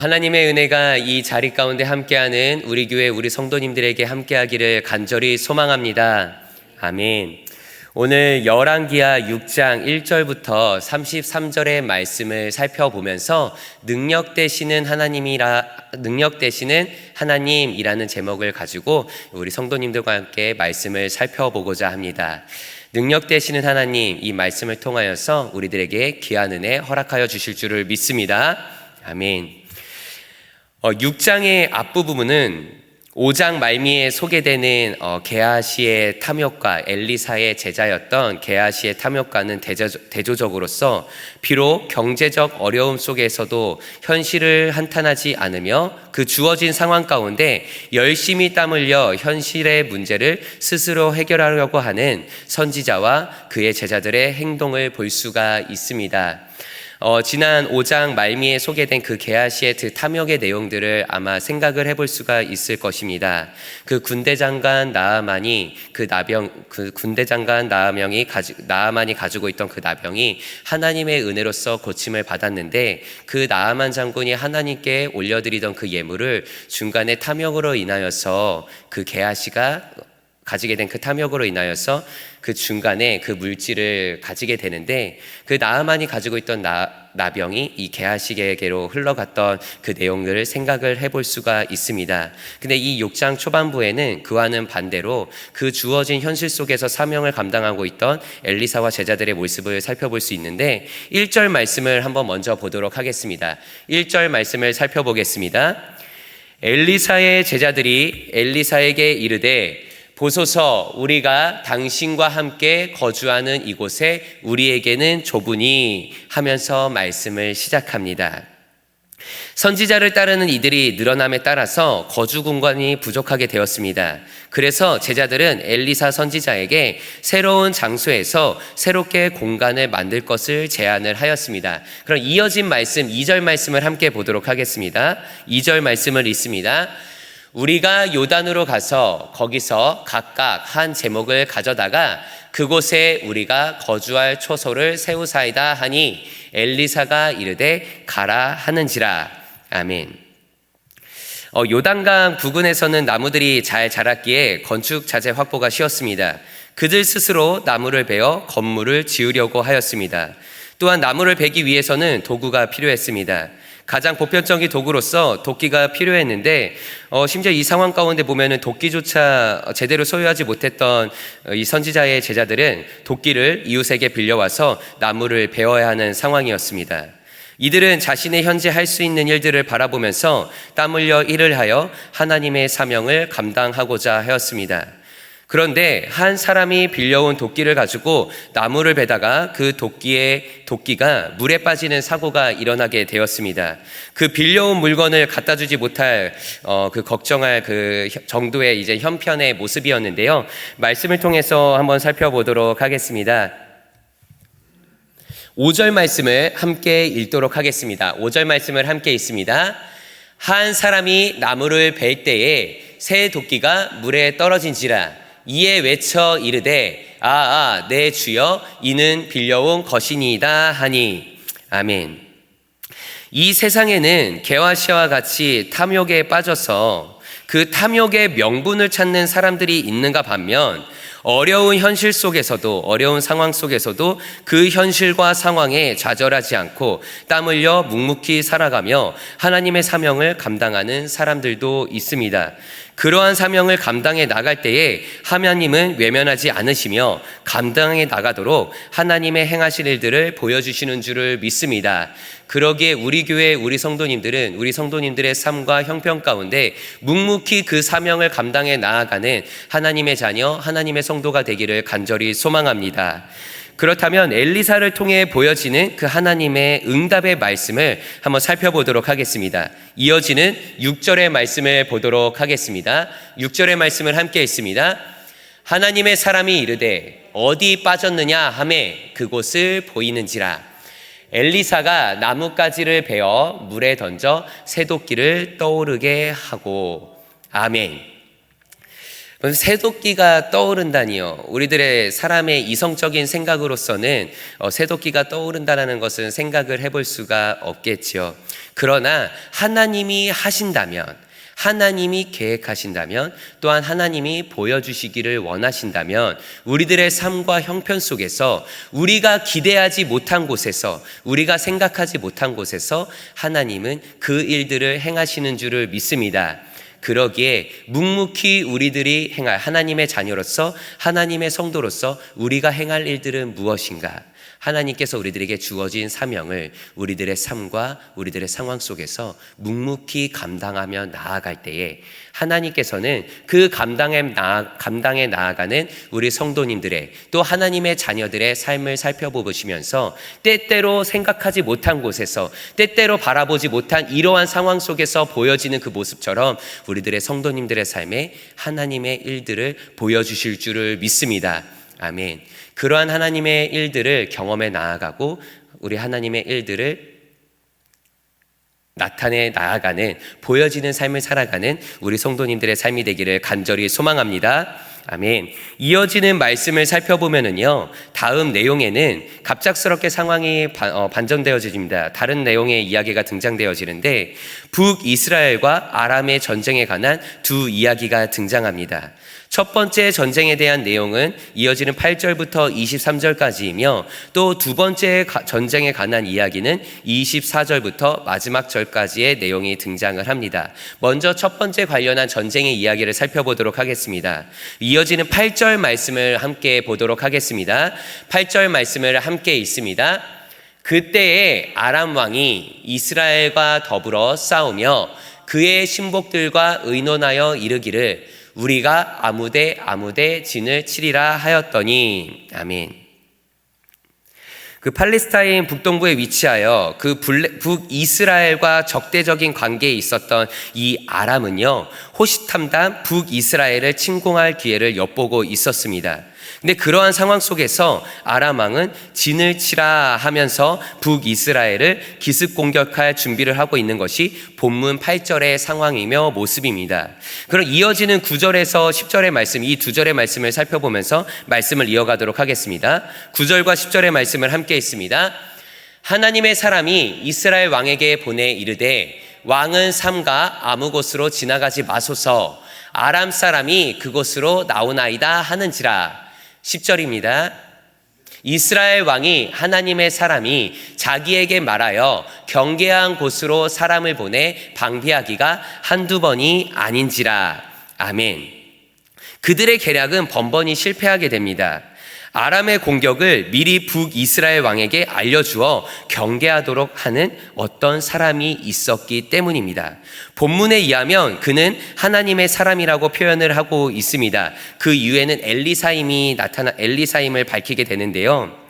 하나님의 은혜가 이 자리 가운데 함께하는 우리 교회 우리 성도님들에게 함께하기를 간절히 소망합니다. 아멘. 오늘 열왕기하 6장 1절부터 33절의 말씀을 살펴보면서 능력 되시는 하나님이라는 제목을 가지고 우리 성도님들과 함께 말씀을 살펴보고자 합니다. 능력 되시는 하나님, 이 말씀을 통하여서 우리들에게 귀한 은혜 허락하여 주실 줄을 믿습니다. 아멘. 6장의 앞부분은 5장 말미에 소개되는 게하시의 탐욕가, 엘리사의 제자였던 게하시의 탐욕가는 대조적으로서 비록 경제적 어려움 속에서도 현실을 한탄하지 않으며 그 주어진 상황 가운데 열심히 땀 흘려 현실의 문제를 스스로 해결하려고 하는 선지자와 그의 제자들의 행동을 볼 수가 있습니다. 지난 5장 말미에 소개된 그 게하시의 그 탐욕의 내용들을 아마 생각을 해볼 수가 있을 것입니다. 그 군대 장관 나아만이 나아만이 가지고 있던 그 나병이 하나님의 은혜로서 고침을 받았는데, 그 나아만 장군이 하나님께 올려드리던 그 예물을 중간에 탐욕으로 인하여서 그 게하시가 가지게 된 그 탐욕으로 인하여서 그 중간에 그 물질을 가지게 되는데, 그 나아만이 가지고 있던 나병이 이 게하시에게로 흘러갔던 그 내용들을 생각을 해볼 수가 있습니다. 근데 이 6장 초반부에는 그와는 반대로 그 주어진 현실 속에서 사명을 감당하고 있던 엘리사와 제자들의 모습을 살펴볼 수 있는데, 1절 말씀을 한번 먼저 보도록 하겠습니다. 1절 말씀을 살펴보겠습니다. 엘리사의 제자들이 엘리사에게 이르되 보소서, 우리가 당신과 함께 거주하는 이곳에 우리에게는 좁으니 하면서 말씀을 시작합니다. 선지자를 따르는 이들이 늘어남에 따라서 거주 공간이 부족하게 되었습니다. 그래서 제자들은 엘리사 선지자에게 새로운 장소에서 새롭게 공간을 만들 것을 제안을 하였습니다. 그럼 이어진 말씀, 2절 말씀을 함께 보도록 하겠습니다. 2절 말씀을 읽습니다. 우리가 요단으로 가서 거기서 각각 한 제목을 가져다가 그곳에 우리가 거주할 초소를 세우사이다 하니 엘리사가 이르되 가라 하는지라. 아멘. 요단강 부근에서는 나무들이 잘 자랐기에 건축 자재 확보가 쉬웠습니다. 그들 스스로 나무를 베어 건물을 지으려고 하였습니다. 또한 나무를 베기 위해서는 도구가 필요했습니다. 가장 보편적인 도구로서 도끼가 필요했는데, 심지어 이 상황 가운데 보면은 도끼조차 제대로 소유하지 못했던 이 선지자의 제자들은 도끼를 이웃에게 빌려와서 나무를 베어야 하는 상황이었습니다. 이들은 자신의 현재 할 수 있는 일들을 바라보면서 땀 흘려 일을 하여 하나님의 사명을 감당하고자 하였습니다. 그런데 한 사람이 빌려온 도끼를 가지고 나무를 베다가 그 도끼가 물에 빠지는 사고가 일어나게 되었습니다. 그 빌려온 물건을 갖다 주지 못할 걱정할 그 정도의 이제 형편의 모습이었는데요. 말씀을 통해서 한번 살펴보도록 하겠습니다. 5절 말씀을 함께 읽도록 하겠습니다. 5절 말씀을 함께 읽습니다. 한 사람이 나무를 벨 때에 새 도끼가 물에 떨어진지라. 이에 외쳐 이르되 내 주여, 이는 빌려온 것이니이다 하니. 아멘. 이 세상에는 게하시와 같이 탐욕에 빠져서 그 탐욕의 명분을 찾는 사람들이 있는가 반면, 어려운 현실 속에서도, 어려운 상황 속에서도 그 현실과 상황에 좌절하지 않고 땀 흘려 묵묵히 살아가며 하나님의 사명을 감당하는 사람들도 있습니다. 그러한 사명을 감당해 나갈 때에 하나님은 외면하지 않으시며 감당해 나가도록 하나님의 행하실 일들을 보여주시는 줄을 믿습니다. 그러기에 우리 교회 우리 성도님들의 삶과 형편 가운데 묵묵히 그 사명을 감당해 나아가는 하나님의 자녀, 하나님의 성도가 되기를 간절히 소망합니다. 그렇다면 엘리사를 통해 보여지는 그 하나님의 응답의 말씀을 한번 살펴보도록 하겠습니다. 이어지는 6절의 말씀을 보도록 하겠습니다. 6절의 말씀을 함께 읽습니다. 하나님의 사람이 이르되 어디 빠졌느냐 하매 그곳을 보이는지라. 엘리사가 나뭇가지를 베어 물에 던져 새도끼를 떠오르게 하고. 아멘. 새도끼가 떠오른다니요. 우리들의 사람의 이성적인 생각으로서는 새도끼가 떠오른다는 것은 생각을 해볼 수가 없겠지요. 그러나 하나님이 하신다면, 하나님이 계획하신다면, 또한 하나님이 보여주시기를 원하신다면 우리들의 삶과 형편 속에서 우리가 기대하지 못한 곳에서, 우리가 생각하지 못한 곳에서 하나님은 그 일들을 행하시는 줄을 믿습니다. 그러기에 묵묵히 우리들이 행할, 하나님의 자녀로서, 하나님의 성도로서 우리가 행할 일들은 무엇인가? 하나님께서 우리들에게 주어진 사명을 우리들의 삶과 우리들의 상황 속에서 묵묵히 감당하며 나아갈 때에 하나님께서는 그 감당에 나아가는 우리 성도님들의, 또 하나님의 자녀들의 삶을 살펴보시면서 때때로 생각하지 못한 곳에서, 때때로 바라보지 못한 이러한 상황 속에서 보여지는 그 모습처럼 우리들의 성도님들의 삶에 하나님의 일들을 보여주실 줄을 믿습니다. 아멘. 그러한 하나님의 일들을 경험해 나아가고 우리 하나님의 일들을 나타내 나아가는, 보여지는 삶을 살아가는 우리 성도님들의 삶이 되기를 간절히 소망합니다. 아멘. 이어지는 말씀을 살펴보면은요, 다음 내용에는 갑작스럽게 상황이 반전되어집니다. 다른 내용의 이야기가 등장되어지는데 북이스라엘과 아람의 전쟁에 관한 두 이야기가 등장합니다. 첫 번째 전쟁에 대한 내용은 이어지는 8절부터 23절까지이며 또 두 번째 전쟁에 관한 이야기는 24절부터 마지막 절까지의 내용이 등장을 합니다. 먼저 첫 번째 관련한 전쟁의 이야기를 살펴보도록 하겠습니다. 이어지는 8절 말씀을 함께 보도록 하겠습니다. 8절 말씀을 함께 읽습니다. 그때에 아람 왕이 이스라엘과 더불어 싸우며 그의 신복들과 의논하여 이르기를 우리가 아무데 진을 치리라 하였더니. 아멘. 그 팔레스타인 북동부에 위치하여 그 북이스라엘과 적대적인 관계에 있었던 이 아람은요, 호시탐탐 북이스라엘을 침공할 기회를 엿보고 있었습니다. 근데 그러한 상황 속에서 아람 왕은 진을 치라 하면서 북이스라엘을 기습 공격할 준비를 하고 있는 것이 본문 8절의 상황이며 모습입니다. 그럼 이어지는 9절에서 10절의 말씀, 이 두 절의 말씀을 살펴보면서 말씀을 이어가도록 하겠습니다. 9절과 10절의 말씀을 함께 읽습니다. 하나님의 사람이 이스라엘 왕에게 보내 이르되 왕은 삼가 아무 곳으로 지나가지 마소서, 아람 사람이 그곳으로 나오나이다 하는지라. 10절입니다. 이스라엘 왕이 하나님의 사람이 자기에게 말하여 경계한 곳으로 사람을 보내 방비하기가 한두 번이 아닌지라. 아멘. 그들의 계략은 번번이 실패하게 됩니다. 아람의 공격을 미리 북이스라엘 왕에게 알려주어 경계하도록 하는 어떤 사람이 있었기 때문입니다. 본문에 의하면 그는 하나님의 사람이라고 표현을 하고 있습니다. 그 이후에는 엘리사임을 밝히게 되는데요.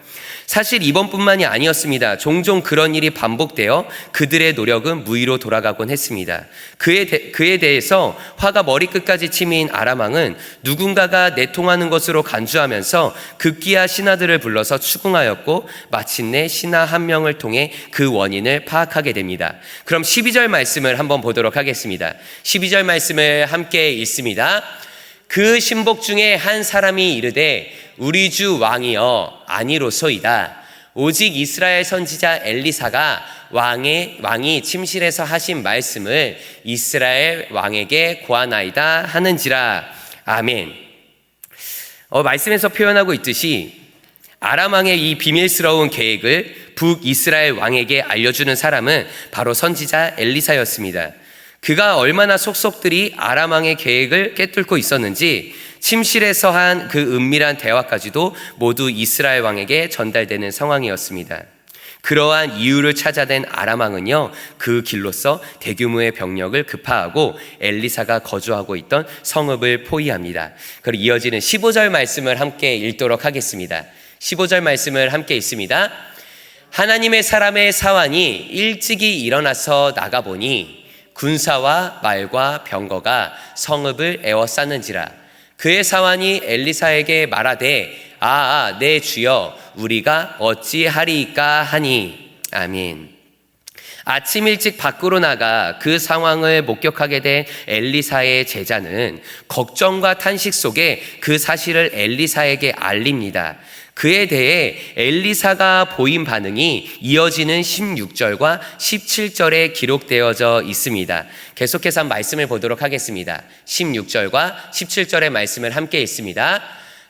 사실 이번뿐만이 아니었습니다. 종종 그런 일이 반복되어 그들의 노력은 무의로 돌아가곤 했습니다. 그에 대해서 화가 머리끝까지 치민 아람 왕은 누군가가 내통하는 것으로 간주하면서 급기야 신하들을 불러서 추궁하였고 마침내 신하 한 명을 통해 그 원인을 파악하게 됩니다. 그럼 12절 말씀을 한번 보도록 하겠습니다. 12절 말씀을 함께 읽습니다. 그 신복 중에 한 사람이 이르되 우리 주 왕이여 아니로소이다. 오직 이스라엘 선지자 엘리사가 왕이 침실에서 하신 말씀을 이스라엘 왕에게 고하나이다 하는지라. 아멘. 말씀에서 표현하고 있듯이 아람 왕의 이 비밀스러운 계획을 북이스라엘 왕에게 알려주는 사람은 바로 선지자 엘리사였습니다. 그가 얼마나 속속들이 아람 왕의 계획을 꿰뚫고 있었는지 침실에서 한 그 은밀한 대화까지도 모두 이스라엘 왕에게 전달되는 상황이었습니다. 그러한 이유를 찾아낸 아람 왕은요, 그 길로서 대규모의 병력을 급파하고 엘리사가 거주하고 있던 성읍을 포위합니다. 그리고 이어지는 15절 말씀을 함께 읽도록 하겠습니다. 15절 말씀을 함께 읽습니다. 하나님의 사람의 사환이 일찍이 일어나서 나가보니 군사와 말과 병거가 성읍을 에워쌌는지라. 그의 사환이 엘리사에게 말하되 내 주여 우리가 어찌하리이까 하니. 아멘. 아침 일찍 밖으로 나가 그 상황을 목격하게 된 엘리사의 제자는 걱정과 탄식 속에 그 사실을 엘리사에게 알립니다. 그에 대해 엘리사가 보인 반응이 이어지는 16절과 17절에 기록되어져 있습니다. 계속해서 말씀을 보도록 하겠습니다. 16절과 17절의 말씀을 함께 읽습니다.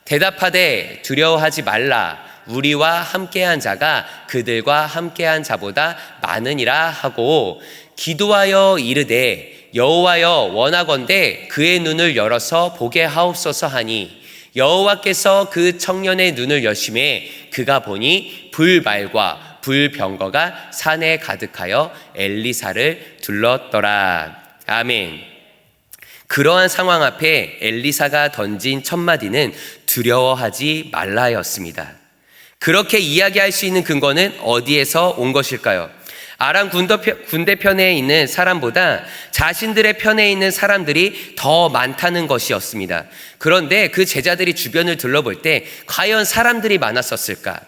대답하되 두려워하지 말라. 우리와 함께한 자가 그들과 함께한 자보다 많으니라 하고 기도하여 이르되 여호와여 원하건대 그의 눈을 열어서 보게 하옵소서 하니 여호와께서 그 청년의 눈을 여심해 그가 보니 불말과 불병거가 산에 가득하여 엘리사를 둘렀더라. 아멘. 그러한 상황 앞에 엘리사가 던진 첫 마디는 두려워하지 말라였습니다. 그렇게 이야기할 수 있는 근거는 어디에서 온 것일까요? 아람 군대 편에 있는 사람보다 자신들의 편에 있는 사람들이 더 많다는 것이었습니다. 그런데 그 제자들이 주변을 둘러볼 때 과연 사람들이 많았었을까?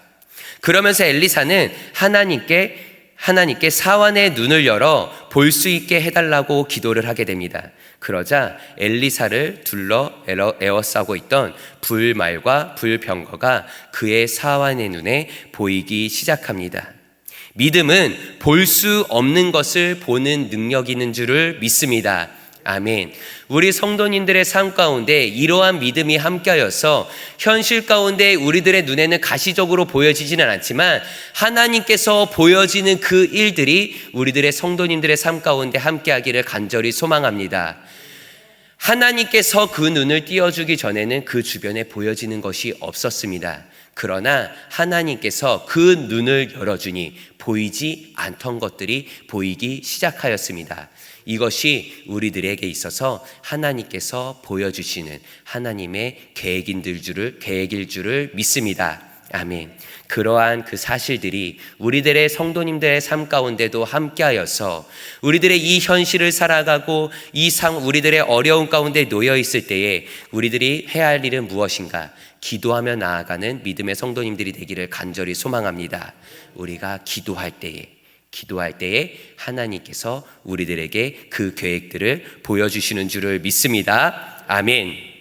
그러면서 엘리사는 하나님께 사환의 눈을 열어 볼 수 있게 해달라고 기도를 하게 됩니다. 그러자 엘리사를 둘러 에워싸고 있던 불말과 불병거가 그의 사환의 눈에 보이기 시작합니다. 믿음은 볼 수 없는 것을 보는 능력이 있는 줄을 믿습니다. 아멘. 우리 성도님들의 삶 가운데 이러한 믿음이 함께하여서 현실 가운데 우리들의 눈에는 가시적으로 보여지지는 않지만 하나님께서 보여지는 그 일들이 우리들의 성도님들의 삶 가운데 함께하기를 간절히 소망합니다. 하나님께서 그 눈을 띄워주기 전에는 그 주변에 보여지는 것이 없었습니다. 그러나 하나님께서 그 눈을 열어주니 보이지 않던 것들이 보이기 시작하였습니다. 이것이 우리들에게 있어서 하나님께서 보여주시는 하나님의 계획일 줄을 믿습니다. 아멘. 그러한 그 사실들이 우리들의 성도님들의 삶 가운데도 함께하여서 우리들의 이 현실을 살아가고 우리들의 어려움 가운데 놓여 있을 때에 우리들이 해야 할 일은 무엇인가? 기도하며 나아가는 믿음의 성도님들이 되기를 간절히 소망합니다. 우리가 기도할 때에 하나님께서 우리들에게 그 계획들을 보여주시는 줄을 믿습니다. 아멘.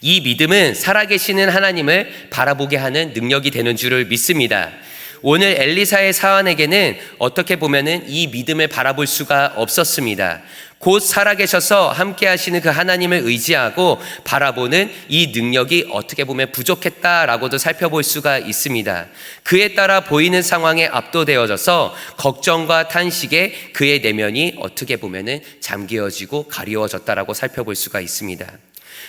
이 믿음은 살아계시는 하나님을 바라보게 하는 능력이 되는 줄을 믿습니다. 오늘 엘리사의 사환에게는 어떻게 보면은 이 믿음을 바라볼 수가 없었습니다. 곧 살아계셔서 함께 하시는 그 하나님을 의지하고 바라보는 이 능력이 어떻게 보면 부족했다라고도 살펴볼 수가 있습니다. 그에 따라 보이는 상황에 압도되어져서 걱정과 탄식에 그의 내면이 어떻게 보면은 잠기어지고 가리워졌다라고 살펴볼 수가 있습니다.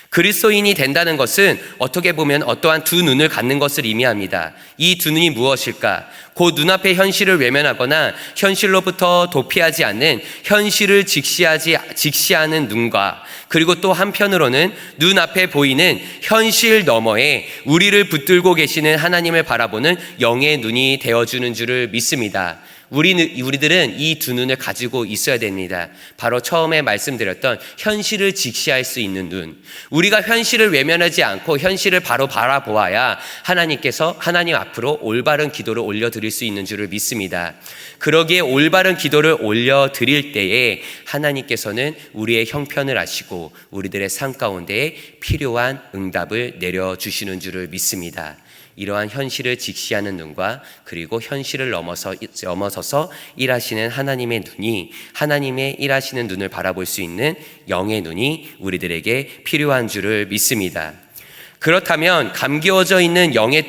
그리스도인이 된다는 것은 어떻게 보면 어떠한 두 눈을 갖는 것을 의미합니다. 이 두 눈이 무엇일까? 곧 눈앞의 현실을 외면하거나 현실로부터 도피하지 않는 현실을 직시하는 눈과 그리고 또 한편으로는 눈앞에 보이는 현실 너머에 우리를 붙들고 계시는 하나님을 바라보는 영의 눈이 되어주는 줄을 믿습니다. 우리들은 이 두 눈을 가지고 있어야 됩니다. 바로 처음에 말씀드렸던 현실을 직시할 수 있는 눈. 우리가 현실을 외면하지 않고 현실을 바로 바라보아야 하나님 앞으로 올바른 기도를 올려드릴 수 있는 줄을 믿습니다. 그러기에 올바른 기도를 올려드릴 때에 하나님께서는 우리의 형편을 아시고 우리들의 삶 가운데에 필요한 응답을 내려주시는 줄을 믿습니다. 이러한 현실을 직시하는 눈과 그리고 현실을 넘어서서 일하시는 하나님의 눈이 하나님의 일하시는 눈을 바라볼 수 있는 영의 눈이 우리들에게 필요한 줄을 믿습니다. 그렇다면 감기워져 있는 영의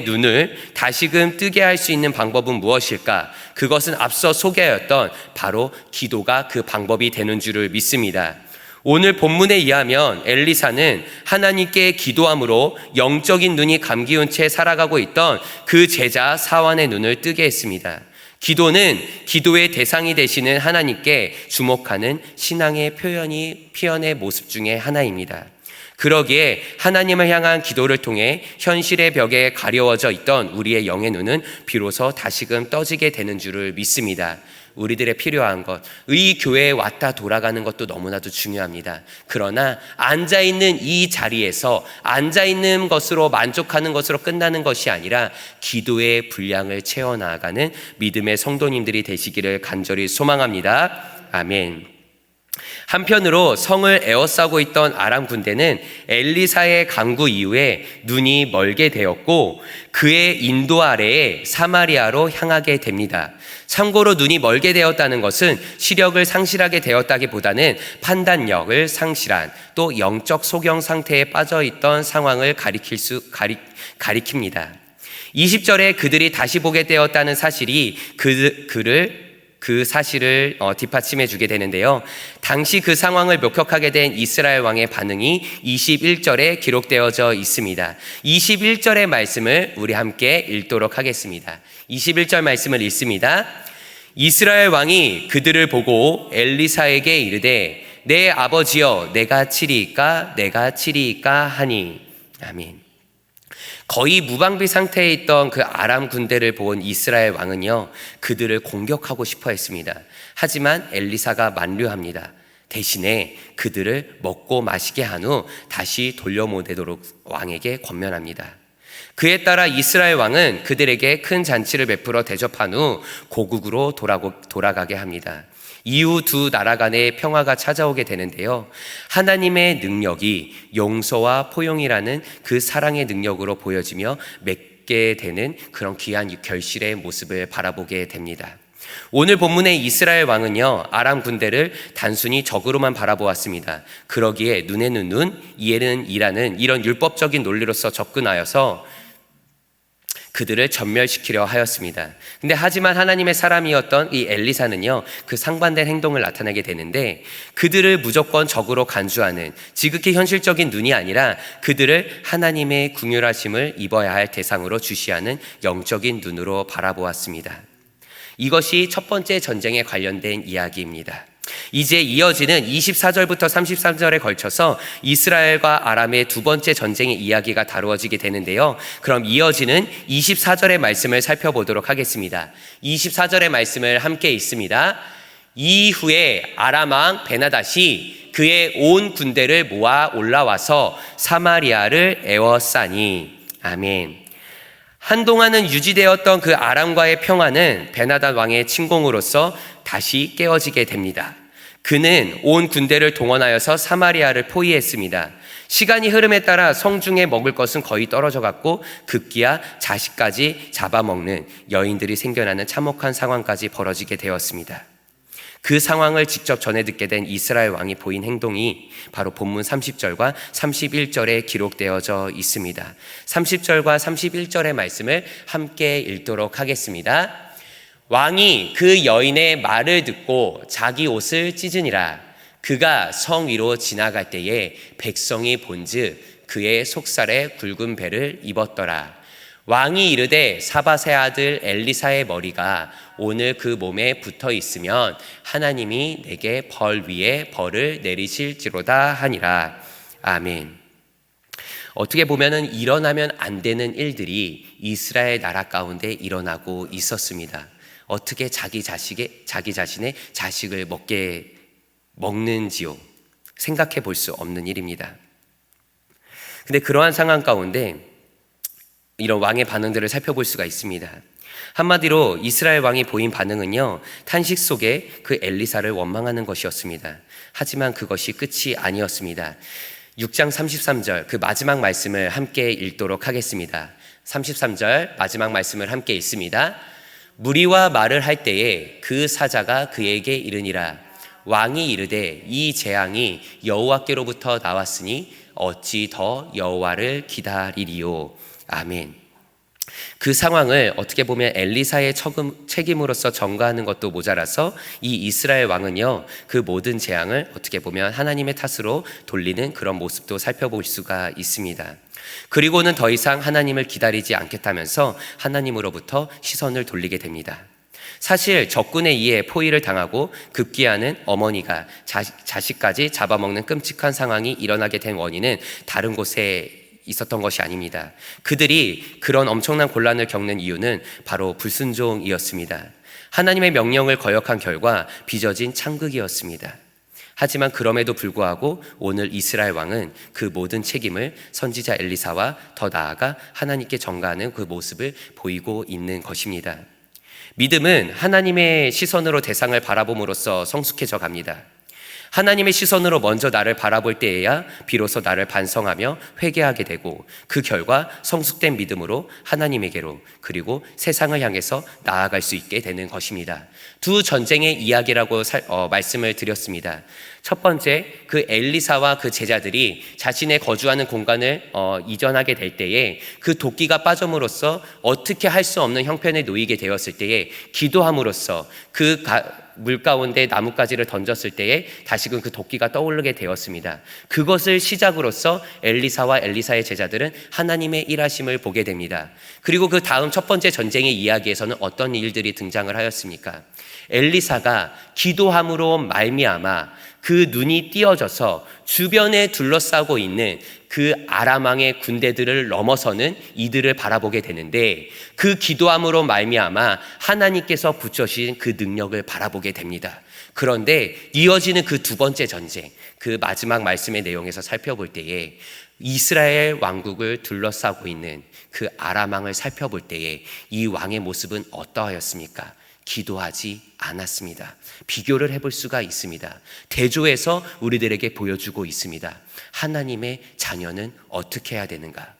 눈을 다시금 뜨게 할 수 있는 방법은 무엇일까? 그것은 앞서 소개하였던 바로 기도가 그 방법이 되는 줄을 믿습니다. 오늘 본문에 의하면 엘리사는 하나님께 기도함으로 영적인 눈이 감기운 채 살아가고 있던 그 제자 사환의 눈을 뜨게 했습니다. 기도는 기도의 대상이 되시는 하나님께 주목하는 신앙의 표현의 모습 중에 하나입니다. 그러기에 하나님을 향한 기도를 통해 현실의 벽에 가려워져 있던 우리의 영의 눈은 비로소 다시금 떠지게 되는 줄을 믿습니다. 우리들의 필요한 것, 이 교회에 왔다 돌아가는 것도 너무나도 중요합니다. 그러나 앉아있는 이 자리에서 앉아있는 것으로 만족하는 것으로 끝나는 것이 아니라 기도의 분량을 채워나가는 믿음의 성도님들이 되시기를 간절히 소망합니다. 아멘. 한편으로 성을 에워싸고 있던 아람 군대는 엘리사의 강구 이후에 눈이 멀게 되었고 그의 인도 아래에 사마리아로 향하게 됩니다. 참고로 눈이 멀게 되었다는 것은 시력을 상실하게 되었다기보다는 판단력을 상실한, 또 영적 소경 상태에 빠져 있던 상황을 가리킵니다. 20절에 그들이 다시 보게 되었다는 사실이 그 사실을 뒷받침해 주게 되는데요. 당시 그 상황을 목격하게 된 이스라엘 왕의 반응이 21절에 기록되어져 있습니다. 21절의 말씀을 우리 함께 읽도록 하겠습니다. 21절 말씀을 읽습니다. 이스라엘 왕이 그들을 보고 엘리사에게 이르되 내 아버지여 내가 치리이까 하니. 아멘. 거의 무방비 상태에 있던 그 아람 군대를 본 이스라엘 왕은요, 그들을 공격하고 싶어 했습니다. 하지만 엘리사가 만류합니다. 대신에 그들을 먹고 마시게 한 후 다시 돌려보내도록 왕에게 권면합니다. 그에 따라 이스라엘 왕은 그들에게 큰 잔치를 베풀어 대접한 후 고국으로 돌아가게 합니다. 이후 두 나라 간의 평화가 찾아오게 되는데요. 하나님의 능력이 용서와 포용이라는 그 사랑의 능력으로 보여지며 맺게 되는 그런 귀한 결실의 모습을 바라보게 됩니다. 오늘 본문의 이스라엘 왕은요, 아람 군대를 단순히 적으로만 바라보았습니다. 그러기에 눈에는 눈, 이에는 이라는 이런 율법적인 논리로서 접근하여서 그들을 전멸시키려 하였습니다. 하지만 하나님의 사람이었던 이 엘리사는요, 그 상반된 행동을 나타내게 되는데 그들을 무조건 적으로 간주하는 지극히 현실적인 눈이 아니라 그들을 하나님의 긍휼하심을 입어야 할 대상으로 주시하는 영적인 눈으로 바라보았습니다. 이것이 첫 번째 전쟁에 관련된 이야기입니다. 이제 이어지는 24절부터 33절에 걸쳐서 이스라엘과 아람의 두 번째 전쟁의 이야기가 다루어지게 되는데요. 그럼 이어지는 24절의 말씀을 살펴보도록 하겠습니다. 24절의 말씀을 함께 읽습니다. 이후에 아람 왕 베나닷이 그의 온 군대를 모아 올라와서 사마리아를 에워싸니. 아멘. 한동안은 유지되었던 그 아람과의 평화는 베나닷 왕의 침공으로서 다시 깨어지게 됩니다. 그는 온 군대를 동원하여서 사마리아를 포위했습니다. 시간이 흐름에 따라 성중에 먹을 것은 거의 떨어져 갔고 급기야 자식까지 잡아먹는 여인들이 생겨나는 참혹한 상황까지 벌어지게 되었습니다. 그 상황을 직접 전해 듣게 된 이스라엘 왕이 보인 행동이 바로 본문 30절과 31절에 기록되어져 있습니다. 30절과 31절의 말씀을 함께 읽도록 하겠습니다. 왕이 그 여인의 말을 듣고 자기 옷을 찢으니라. 그가 성 위로 지나갈 때에 백성이 본즉 그의 속살에 굵은 배를 입었더라. 왕이 이르되 사밧의 아들 엘리사의 머리가 오늘 그 몸에 붙어 있으면 하나님이 내게 벌 위에 벌을 내리실지로다 하니라. 아멘. 어떻게 보면은 일어나면 안 되는 일들이 이스라엘 나라 가운데 일어나고 있었습니다. 어떻게 자기 자신의 자식을 먹는지요. 생각해 볼 수 없는 일입니다. 근데 그러한 상황 가운데 이런 왕의 반응들을 살펴볼 수가 있습니다. 한마디로 이스라엘 왕이 보인 반응은요, 탄식 속에 그 엘리사를 원망하는 것이었습니다. 하지만 그것이 끝이 아니었습니다. 6장 33절 그 마지막 말씀을 함께 읽도록 하겠습니다. 33절 마지막 말씀을 함께 읽습니다. 무리와 말을 할 때에 그 사자가 그에게 이르니라. 왕이 이르되 이 재앙이 여호와께로부터 나왔으니 어찌 더 여호와를 기다리리요. 아멘. 그 상황을 어떻게 보면 엘리사의 책임으로서 전가하는 것도 모자라서 이 이스라엘 왕은요, 그 모든 재앙을 어떻게 보면 하나님의 탓으로 돌리는 그런 모습도 살펴볼 수가 있습니다. 그리고는 더 이상 하나님을 기다리지 않겠다면서 하나님으로부터 시선을 돌리게 됩니다. 사실 적군에 의해 포위를 당하고 급기야는 어머니가 자식까지 잡아먹는 끔찍한 상황이 일어나게 된 원인은 다른 곳에 있었던 것이 아닙니다. 그들이 그런 엄청난 곤란을 겪는 이유는 바로 불순종이었습니다. 하나님의 명령을 거역한 결과 빚어진 창극이었습니다. 하지만 그럼에도 불구하고 오늘 이스라엘 왕은 그 모든 책임을 선지자 엘리사와 더 나아가 하나님께 전가하는 그 모습을 보이고 있는 것입니다. 믿음은 하나님의 시선으로 대상을 바라봄으로써 성숙해져 갑니다. 하나님의 시선으로 먼저 나를 바라볼 때에야 비로소 나를 반성하며 회개하게 되고, 그 결과 성숙된 믿음으로 하나님에게로 그리고 세상을 향해서 나아갈 수 있게 되는 것입니다. 두 전쟁의 이야기라고 말씀을 드렸습니다. 첫 번째, 그 엘리사와 그 제자들이 자신의 거주하는 공간을 이전하게 될 때에 그 도끼가 빠짐으로써 어떻게 할 수 없는 형편에 놓이게 되었을 때에 기도함으로써 물 가운데 나뭇가지를 던졌을 때에 다시금 그 도끼가 떠오르게 되었습니다. 그것을 시작으로서 엘리사와 엘리사의 제자들은 하나님의 일하심을 보게 됩니다. 그리고 그 다음 첫 번째 전쟁의 이야기에서는 어떤 일들이 등장을 하였습니까? 엘리사가 기도함으로 말미암아 그 눈이 띄어져서 주변에 둘러싸고 있는 그 아람 왕의 군대들을 넘어서는 이들을 바라보게 되는데, 그 기도함으로 말미암아 하나님께서 붙여주신 그 능력을 바라보게 됩니다. 그런데 이어지는 그 두 번째 전쟁, 그 마지막 말씀의 내용에서 살펴볼 때에 이스라엘 왕국을 둘러싸고 있는 그 아람 왕을 살펴볼 때에 이 왕의 모습은 어떠하였습니까? 기도하지 않았습니다. 비교를 해볼 수가 있습니다. 대조해서 우리들에게 보여주고 있습니다. 하나님의 자녀는 어떻게 해야 되는가?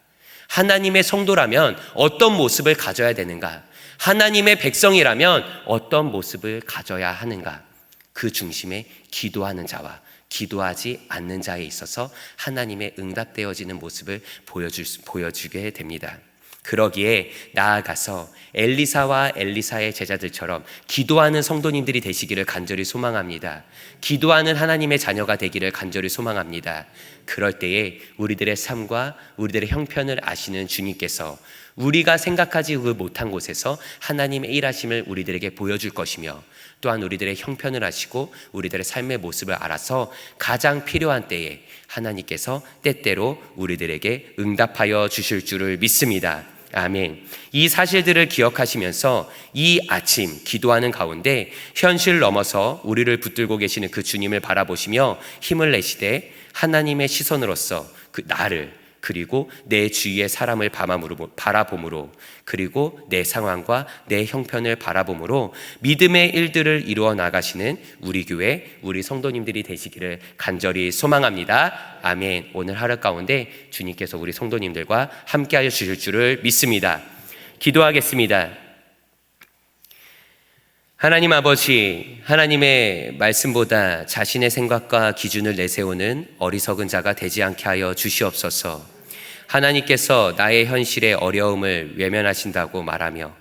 하나님의 성도라면 어떤 모습을 가져야 되는가? 하나님의 백성이라면 어떤 모습을 가져야 하는가? 그 중심에 기도하는 자와 기도하지 않는 자에 있어서 하나님의 응답되어지는 모습을 보여주게 됩니다. 그러기에 나아가서 엘리사와 엘리사의 제자들처럼 기도하는 성도님들이 되시기를 간절히 소망합니다. 기도하는 하나님의 자녀가 되기를 간절히 소망합니다. 그럴 때에 우리들의 삶과 우리들의 형편을 아시는 주님께서 우리가 생각하지 못한 곳에서 하나님의 일하심을 우리들에게 보여줄 것이며, 또한 우리들의 형편을 아시고 우리들의 삶의 모습을 알아서 가장 필요한 때에 하나님께서 때때로 우리들에게 응답하여 주실 줄을 믿습니다. 아멘. 이 사실들을 기억하시면서 이 아침 기도하는 가운데 현실 넘어서 우리를 붙들고 계시는 그 주님을 바라보시며 힘을 내시되 하나님의 시선으로서 그 나를 그리고 내 주위의 사람을 바라봄으로, 그리고 내 상황과 내 형편을 바라봄으로 믿음의 일들을 이루어 나가시는 우리 교회, 우리 성도님들이 되시기를 간절히 소망합니다. 아멘. 오늘 하루 가운데 주님께서 우리 성도님들과 함께하여 주실 줄을 믿습니다. 기도하겠습니다. 하나님 아버지, 하나님의 말씀보다 자신의 생각과 기준을 내세우는 어리석은 자가 되지 않게 하여 주시옵소서. 하나님께서 나의 현실의 어려움을 외면하신다고 말하며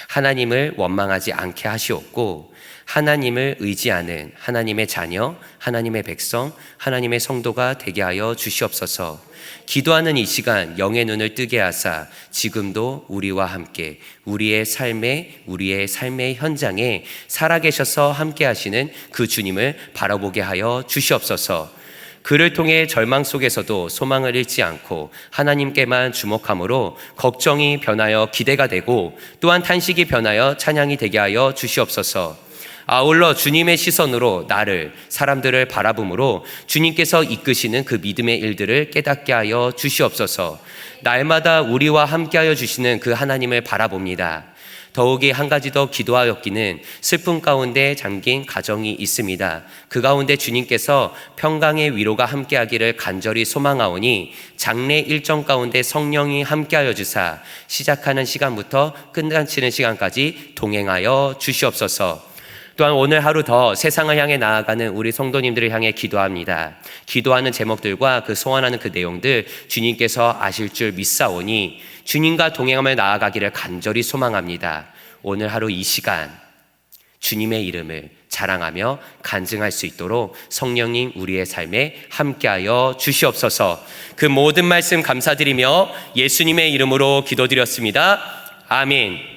하나님을 원망하지 않게 하시옵고, 하나님을 의지하는 하나님의 자녀, 하나님의 백성, 하나님의 성도가 되게 하여 주시옵소서. 기도하는 이 시간 영의 눈을 뜨게 하사 지금도 우리와 함께 우리의 삶의 현장에 살아계셔서 함께 하시는 그 주님을 바라보게 하여 주시옵소서. 그를 통해 절망 속에서도 소망을 잃지 않고 하나님께만 주목함으로 걱정이 변하여 기대가 되고, 또한 탄식이 변하여 찬양이 되게 하여 주시옵소서. 아울러 주님의 시선으로 사람들을 바라봄으로 주님께서 이끄시는 그 믿음의 일들을 깨닫게 하여 주시옵소서. 날마다 우리와 함께하여 주시는 그 하나님을 바라봅니다. 더욱이 한 가지 더 기도하였기는 슬픔 가운데 잠긴 가정이 있습니다. 그 가운데 주님께서 평강의 위로가 함께하기를 간절히 소망하오니 장래 일정 가운데 성령이 함께하여 주사 시작하는 시간부터 끝마치는 시간까지 동행하여 주시옵소서. 또한 오늘 하루 더 세상을 향해 나아가는 우리 성도님들을 향해 기도합니다. 기도하는 제목들과 그 소원하는 그 내용들 주님께서 아실 줄 믿사오니 주님과 동행하며 나아가기를 간절히 소망합니다. 오늘 하루 이 시간 주님의 이름을 자랑하며 간증할 수 있도록 성령님 우리의 삶에 함께하여 주시옵소서. 그 모든 말씀 감사드리며 예수님의 이름으로 기도드렸습니다. 아멘.